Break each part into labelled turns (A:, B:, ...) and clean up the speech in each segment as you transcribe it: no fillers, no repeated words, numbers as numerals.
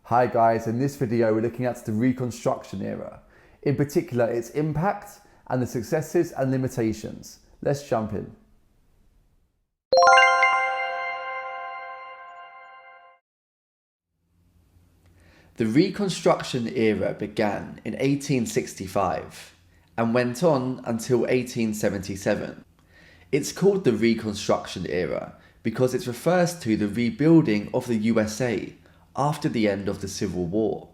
A: Hi guys, in this video we're looking at the Reconstruction Era, in particular its impact and the successes and limitations. Let's jump in. The Reconstruction Era began in 1865 and went on until 1877. It's called the Reconstruction Era because it refers to the rebuilding of the USA after the end of the Civil War.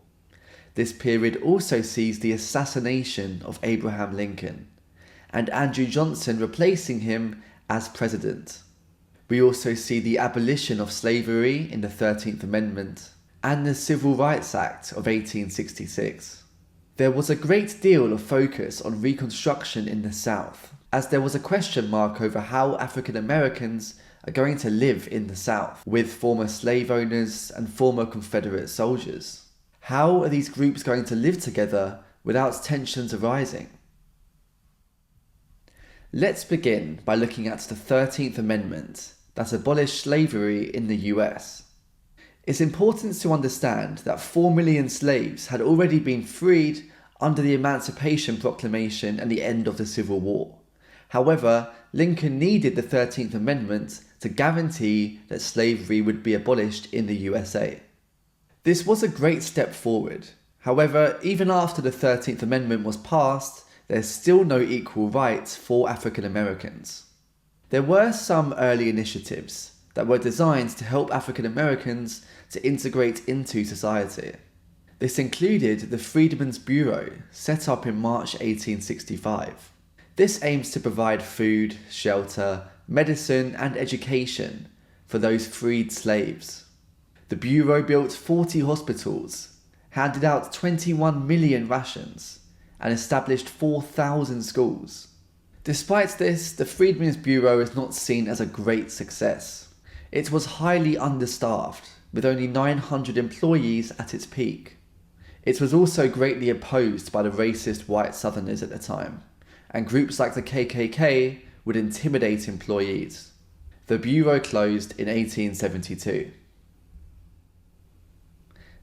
A: This period also sees the assassination of Abraham Lincoln and Andrew Johnson replacing him as president. We also see the abolition of slavery in the 13th Amendment and the Civil Rights Act of 1866. There was a great deal of focus on Reconstruction in the South, as there was a question mark over how African Americans are going to live in the South with former slave owners and former Confederate soldiers. How are these groups going to live together without tensions arising? Let's begin by looking at the 13th Amendment that abolished slavery in the US. It's important to understand that 4 million slaves had already been freed under the Emancipation Proclamation and the end of the Civil War. However, Lincoln needed the 13th Amendment to guarantee that slavery would be abolished in the USA. This was a great step forward. However, even after the 13th Amendment was passed, there's still no equal rights for African Americans. There were some early initiatives that were designed to help African Americans to integrate into society. This included the Freedmen's Bureau, set up in March 1865. This aims to provide food, shelter, medicine and education for those freed slaves. The Bureau built 40 hospitals, handed out 21 million rations, and established 4,000 schools. Despite this, the Freedmen's Bureau is not seen as a great success. It was highly understaffed, with only 900 employees at its peak. It was also greatly opposed by the racist white Southerners at the time, and groups like the KKK would intimidate employees. The Bureau closed in 1872.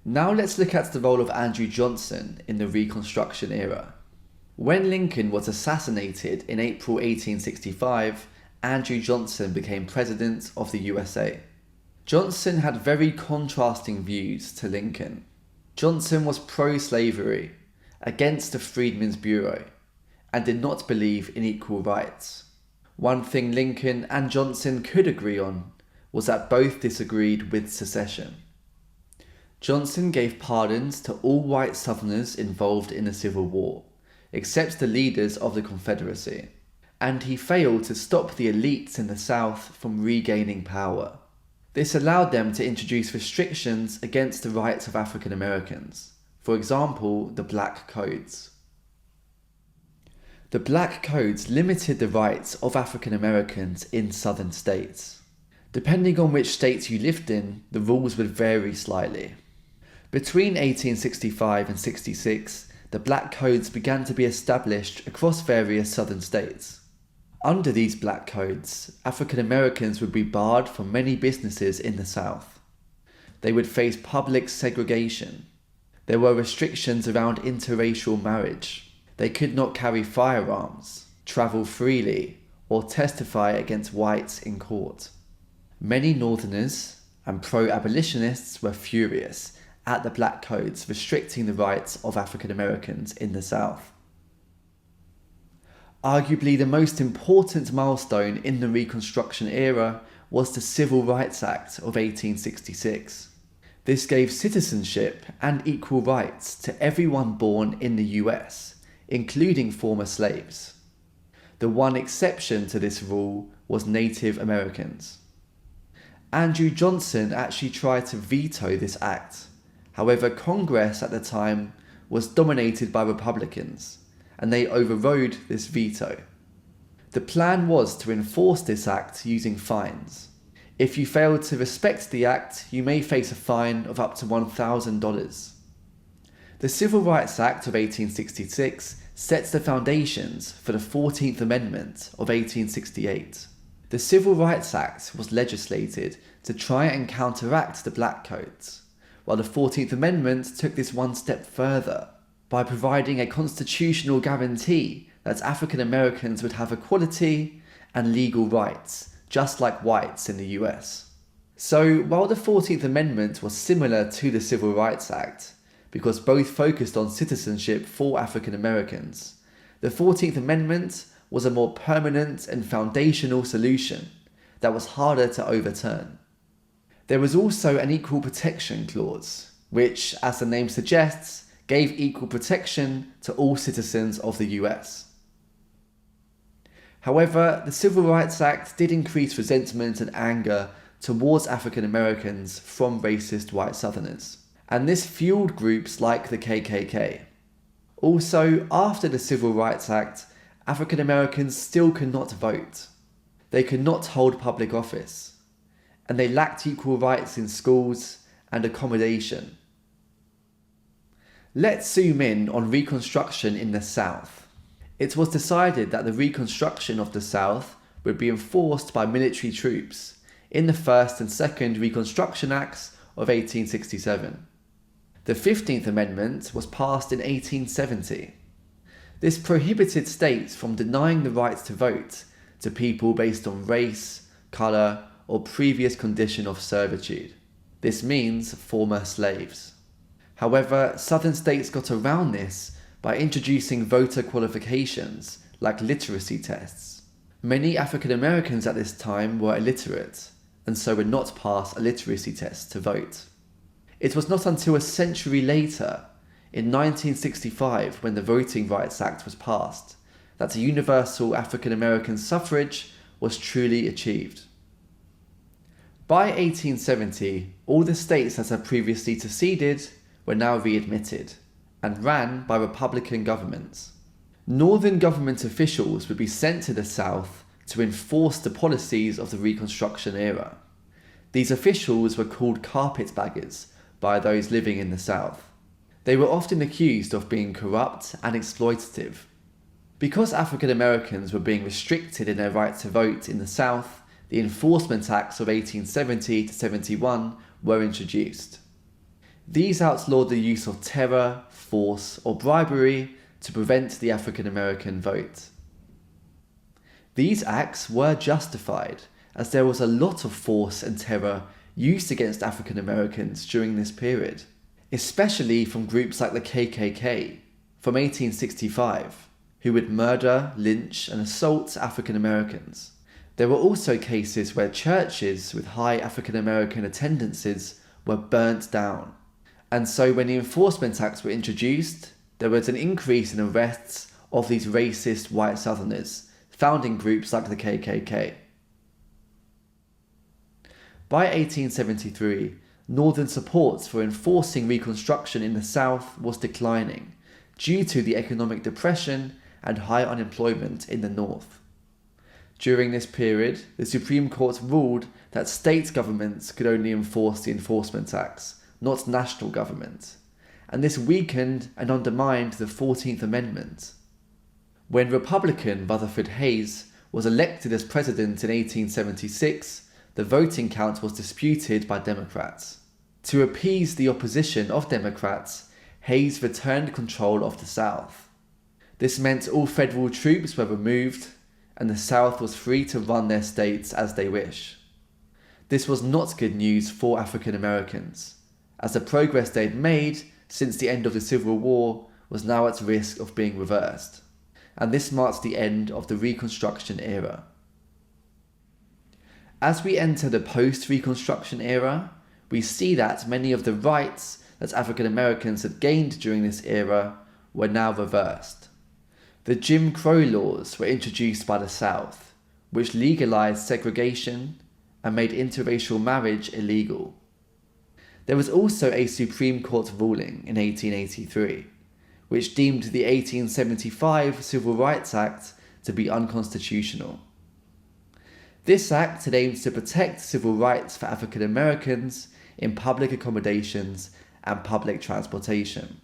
A: Now let's look at the role of Andrew Johnson in the Reconstruction Era. When Lincoln was assassinated in April 1865, Andrew Johnson became president of the USA. Johnson had very contrasting views to Lincoln. Johnson was pro-slavery, against the Freedmen's Bureau, and did not believe in equal rights. One thing Lincoln and Johnson could agree on was that both disagreed with secession. Johnson gave pardons to all white Southerners involved in the Civil War, except the leaders of the Confederacy, and he failed to stop the elites in the South from regaining power. This allowed them to introduce restrictions against the rights of African Americans, for example, the Black Codes. The Black Codes limited the rights of African Americans in southern states. Depending on which states you lived in, the rules would vary slightly. Between 1865 and 66, the Black Codes began to be established across various southern states. Under these Black Codes, African Americans would be barred from many businesses in the South. They would face public segregation. There were restrictions around interracial marriage. They could not carry firearms, travel freely, or testify against whites in court. Many Northerners and pro-abolitionists were furious at the Black Codes restricting the rights of African Americans in the South. Arguably the most important milestone in the Reconstruction Era was the Civil Rights Act of 1866. This gave citizenship and equal rights to everyone born in the US, including former slaves. The one exception to this rule was Native Americans. Andrew Johnson actually tried to veto this act. However, Congress at the time was dominated by Republicans, and they overrode this veto. The plan was to enforce this act using fines. If you failed to respect the act, you may face a fine of up to $1,000. The Civil Rights Act of 1866 sets the foundations for the 14th Amendment of 1868. The Civil Rights Act was legislated to try and counteract the Black Codes, while the 14th Amendment took this one step further by providing a constitutional guarantee that African Americans would have equality and legal rights, just like whites in the US. So while the 14th Amendment was similar to the Civil Rights Act, because both focused on citizenship for African Americans, the 14th Amendment was a more permanent and foundational solution that was harder to overturn. There was also an Equal Protection Clause, which, as the name suggests, gave equal protection to all citizens of the US. However, the Civil Rights Act did increase resentment and anger towards African Americans from racist white Southerners, and this fueled groups like the KKK. Also, after the Civil Rights Act, African Americans still could not vote. They could not hold public office, and they lacked equal rights in schools and accommodation. Let's zoom in on Reconstruction in the South. It was decided that the Reconstruction of the South would be enforced by military troops in the First and Second Reconstruction Acts of 1867. The 15th Amendment was passed in 1870. This prohibited states from denying the right to vote to people based on race, colour, or previous condition of servitude. This means former slaves. However, southern states got around this by introducing voter qualifications like literacy tests. Many African Americans at this time were illiterate and so would not pass a literacy test to vote. It was not until a century later, in 1965, when the Voting Rights Act was passed, that universal African American suffrage was truly achieved. By 1870, all the states that had previously seceded were now readmitted and ran by Republican governments. Northern government officials would be sent to the South to enforce the policies of the Reconstruction era. These officials were called carpetbaggers by those living in the South. They were often accused of being corrupt and exploitative. Because African Americans were being restricted in their right to vote in the South, the Enforcement Acts of 1870 to 71 were introduced. These outlawed the use of terror, force, or bribery to prevent the African American vote. These acts were justified, as there was a lot of force and terror used against African Americans during this period, especially from groups like the KKK from 1865, who would murder, lynch, and assault African Americans. There were also cases where churches with high African American attendances were burnt down. And so when the Enforcement Acts were introduced, there was an increase in arrests of these racist white Southerners found in groups like the KKK. By 1873, Northern support for enforcing Reconstruction in the South was declining due to the economic depression and high unemployment in the North. During this period, the Supreme Court ruled that state governments could only enforce the Enforcement Acts, not national government, and this weakened and undermined the 14th Amendment. When Republican Rutherford Hayes was elected as president in 1876, the voting count was disputed by Democrats. To appease the opposition of Democrats, Hayes returned control of the South. This meant all federal troops were removed, and the South was free to run their states as they wish. This was not good news for African Americans, as the progress they'd made since the end of the Civil War was now at risk of being reversed, and this marked the end of the Reconstruction era. As we enter the post-Reconstruction era, we see that many of the rights that African Americans had gained during this era were now reversed. The Jim Crow laws were introduced by the South, which legalized segregation and made interracial marriage illegal. There was also a Supreme Court ruling in 1883, which deemed the 1875 Civil Rights Act to be unconstitutional. This act had aimed to protect civil rights for African Americans in public accommodations and public transportation.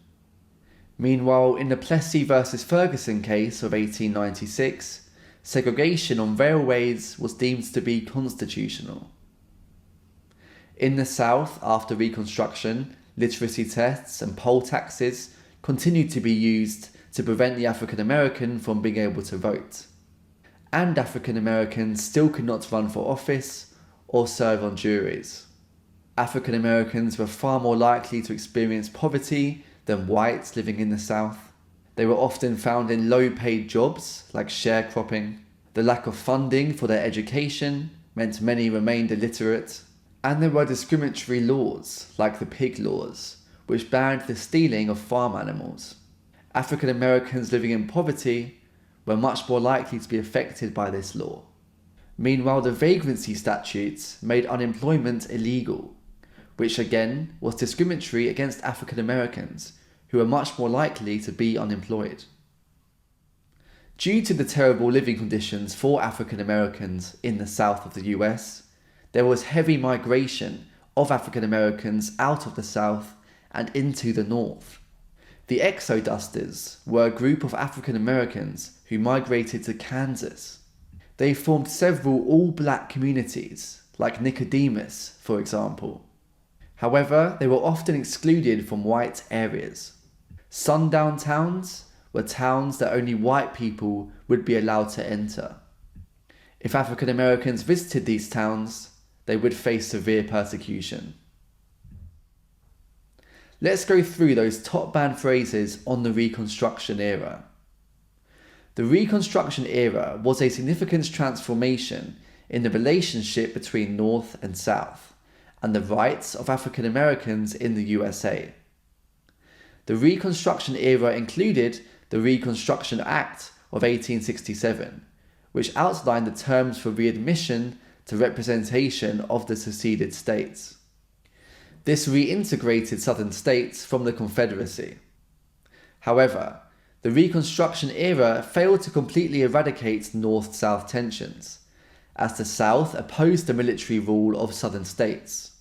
A: Meanwhile, in the Plessy versus Ferguson case of 1896, segregation on railways was deemed to be constitutional. In the South, after Reconstruction, literacy tests, and poll taxes continued to be used to prevent the African American from being able to vote. And African Americans still could not run for office or serve on juries. African Americans were far more likely to experience poverty than whites living in the South. They were often found in low-paid jobs like sharecropping. The lack of funding for their education meant many remained illiterate. And there were discriminatory laws like the pig laws, which banned the stealing of farm animals. African Americans living in poverty were much more likely to be affected by this law. Meanwhile, the vagrancy statutes made unemployment illegal, which again was discriminatory against African Americans, who were much more likely to be unemployed. Due to the terrible living conditions for African Americans in the South of the US, there was heavy migration of African Americans out of the South and into the North. The Exodusters were a group of African Americans who migrated to Kansas. They formed several all-black communities, like Nicodemus, for example. However, they were often excluded from white areas. Sundown towns were towns that only white people would be allowed to enter. If African Americans visited these towns, they would face severe persecution. Let's go through those top banned phrases on the Reconstruction era. The Reconstruction era was a significant transformation in the relationship between North and South, and the rights of African Americans in the USA. The Reconstruction era included the Reconstruction Act of 1867, which outlined the terms for readmission to representation of the seceded states. This reintegrated Southern states from the Confederacy. However, the Reconstruction era failed to completely eradicate North-South tensions, as the South opposed the military rule of Southern states,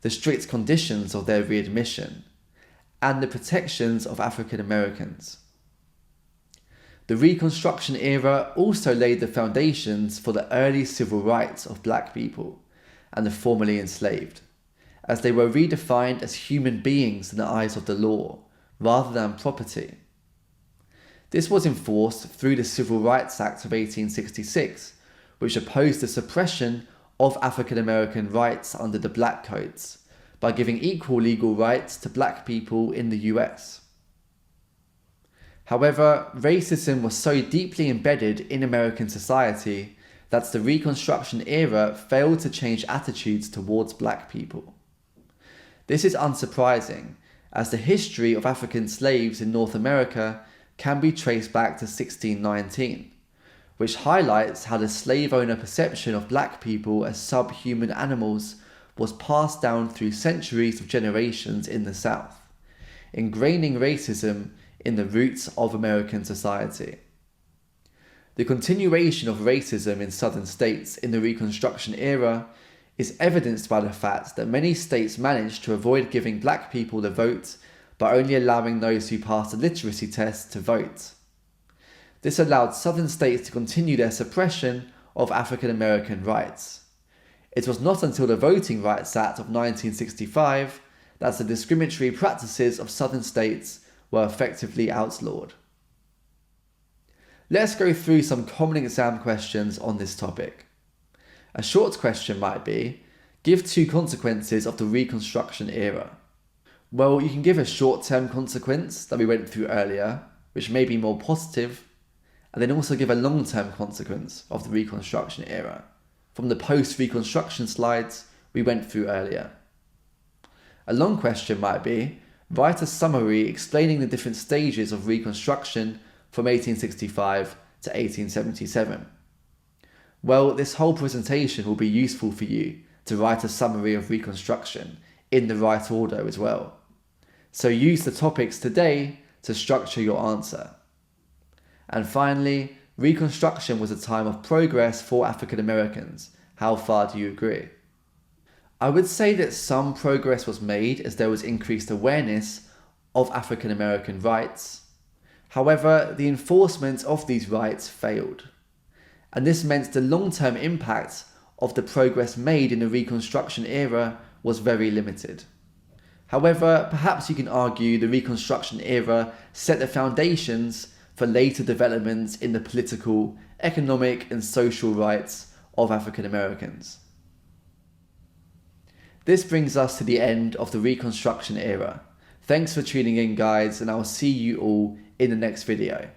A: the strict conditions of their readmission, and the protections of African Americans. The Reconstruction era also laid the foundations for the early civil rights of black people and the formerly enslaved, as they were redefined as human beings in the eyes of the law, rather than property. This was enforced through the Civil Rights Act of 1866, which opposed the suppression of African American rights under the Black Codes by giving equal legal rights to black people in the US. However, racism was so deeply embedded in American society that the Reconstruction era failed to change attitudes towards black people. This is unsurprising, as the history of African slaves in North America can be traced back to 1619, which highlights how the slave owner perception of black people as subhuman animals was passed down through centuries of generations in the South, ingraining racism in the roots of American society. The continuation of racism in Southern states in the Reconstruction era is evidenced by the fact that many states managed to avoid giving black people the vote by only allowing those who passed the literacy test to vote. This allowed Southern states to continue their suppression of African American rights. It was not until the Voting Rights Act of 1965 that the discriminatory practices of Southern states were effectively outlawed. Let's go through some common exam questions on this topic. A short question might be, give 2 consequences of the Reconstruction era. Well, you can give a short-term consequence that we went through earlier, which may be more positive, and then also give a long-term consequence of the Reconstruction era, from the post-Reconstruction slides we went through earlier. A long question might be, write a summary explaining the different stages of Reconstruction from 1865 to 1877. Well, this whole presentation will be useful for you to write a summary of Reconstruction in the right order as well. So use the topics today to structure your answer. And finally, Reconstruction was a time of progress for African Americans. How far do you agree? I would say that some progress was made as there was increased awareness of African American rights. However, the enforcement of these rights failed. And this meant the long-term impact of the progress made in the Reconstruction era was very limited. However, perhaps you can argue the Reconstruction era set the foundations for later developments in the political, economic and social rights of African Americans. This brings us to the end of the Reconstruction era. Thanks for tuning in, guys, and I'll see you all in the next video.